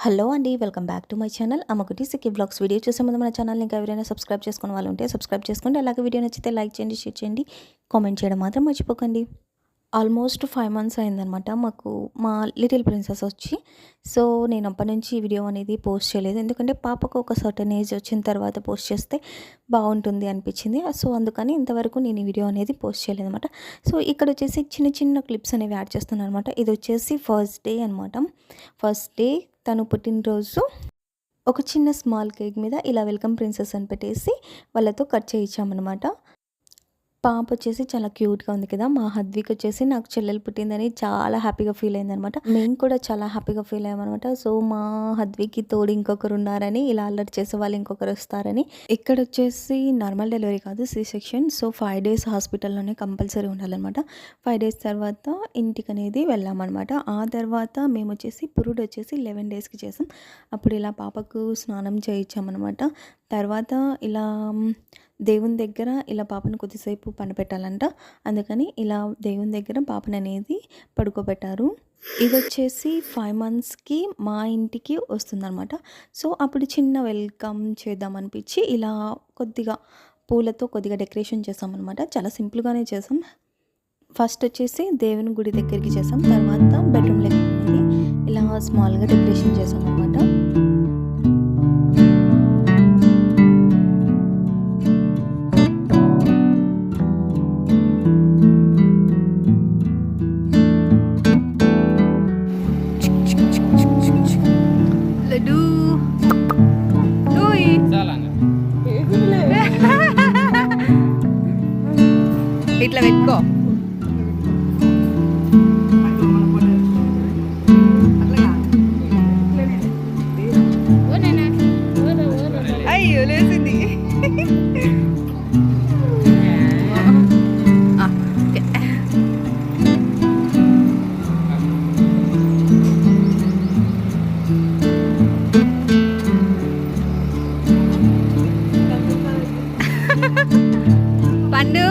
Hello అండి, welcome back to my channel అమ్మకుటి సిక్కి బ్లాగ్స్. వీడియో చూసే ముందు మన ఛానల్ని ఇంకా ఎవరైనా సబ్స్క్రైబ్ చేసుకునే వాళ్ళు ఉంటే సబ్స్క్రైబ్ చేసుకోండి. అలాగే వీడియో నచ్చితే లైక్ చేయండి, షేర్ చేయండి, కామెంట్ చేయడం మాత్రం మర్చిపోకండి. ఆల్మోస్ట్ 5 months అయిందనమాట మాకు మా లిటిల్ ప్రిన్సెస్ వచ్చి. సో నేను అప్పటి నుంచి వీడియో అనేది పోస్ట్ చేయలేదు, ఎందుకంటే పాపకు ఒక సర్టన్ ఏజ్ వచ్చిన తర్వాత పోస్ట్ చేస్తే బాగుంటుంది అనిపించింది. సో అందుకని ఇంతవరకు నేను ఈ వీడియో అనేది పోస్ట్ చేయలేదు అనమాట. సో ఇక్కడ వచ్చేసి చిన్న చిన్న క్లిప్స్ అనేవి యాడ్ చేస్తున్నాను అనమాట. ఇది వచ్చేసి ఫస్ట్ డే అనమాట. ఫస్ట్ డే తను పుట్టినరోజు ఒక చిన్న స్మాల్ కేక్ మీద ఇలా వెల్కమ్ ప్రిన్సెస్ అని పెట్టేసి వాళ్ళతో కట్ చేయించామన్నమాట. పాప వచ్చేసి చాలా క్యూట్గా ఉంది కదా. మా హద్విక్ వచ్చేసి నాకు చెల్లెలు పుట్టిందని చాలా హ్యాపీగా ఫీల్ అయిందనమాట. మేము కూడా చాలా హ్యాపీగా ఫీల్ అయ్యామన్నమాట. సో మా హద్వికి తోడు ఇంకొకరు ఉన్నారని, ఇలా అల్లరి చేసే వాళ్ళు ఇంకొకరు వస్తారని. ఇక్కడ వచ్చేసి నార్మల్ డెలివరీ కాదు, సి సెక్షన్. సో 5 days హాస్పిటల్లోనే కంపల్సరీ ఉండాలన్నమాట. 5 days తర్వాత ఇంటికి అనేది వెళ్ళామన్నమాట. ఆ తర్వాత మేము వచ్చేసి పురుడు వచ్చేసి 11 daysకి చేసాం. అప్పుడు ఇలా పాపకు స్నానం చేయించామన్నమాట. తర్వాత ఇలా దేవుని దగ్గర ఇలా పాపను కొద్దిసేపు పండపెట్టాలంట. అందుకని ఇలా దేవుని దగ్గర పాపను అనేది పడుకోబెట్టారు. ఇది వచ్చేసి 5 monthsకి మా ఇంటికి వస్తుందన్నమాట. సో అప్పుడు చిన్న వెల్కమ్ చేద్దాం అనిపించి ఇలా కొద్దిగా పూలతో కొద్దిగా డెకరేషన్ చేసామన్నమాట. చాలా సింపుల్గానే చేసాం. ఫస్ట్ వచ్చేసి దేవుని గుడి దగ్గరికి చేసాం, తర్వాత బెడ్రూమ్లో ఇలా స్మాల్గా డెకరేషన్ చేసాం అన్నమాట. ఇట్లా పెట్టుకో. అయ్యో లేసింది. పండు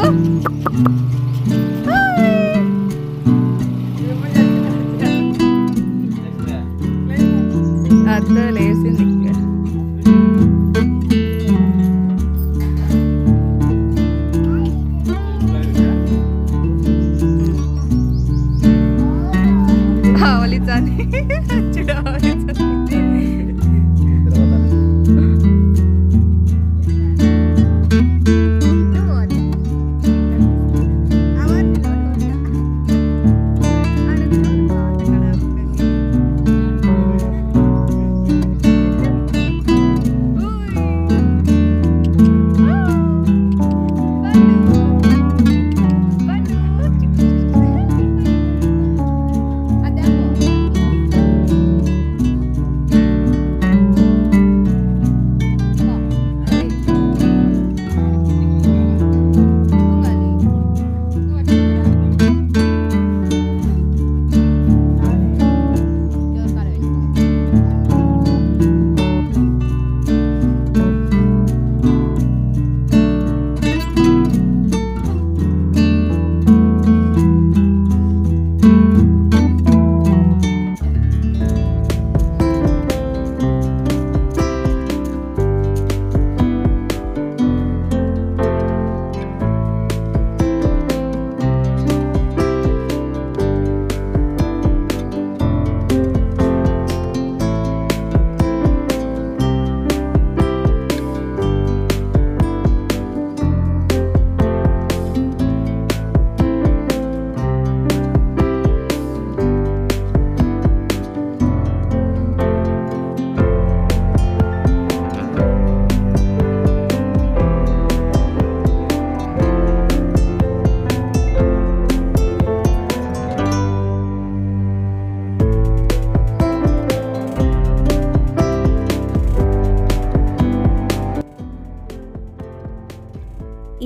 అత్త లేసింది. ఆవలిచాలి చూడ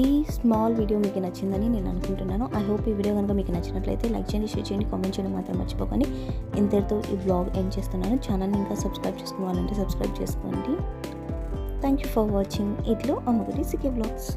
ఈ స్మాల్ వీడియో మీకు నచ్చిందని నేను అనుకుంటున్నాను. ఐ హోప్ ఈ వీడియో కనుక మీకు నచ్చినట్లయితే లైక్ చేయండి, షేర్ చేయండి, కామెంట్ చేయడం మాత్రం మర్చిపోకండి. ఇంతటితో ఈ బ్లాగ్ ఎండ్ చేస్తున్నాను. ఛానల్ని ఇంకా సబ్స్క్రైబ్ చేసుకోవాలంటే సబ్స్క్రైబ్ చేసుకోండి. Thank you for watching. ఇట్లో అమ్మగుడి సికే బ్లాగ్స్.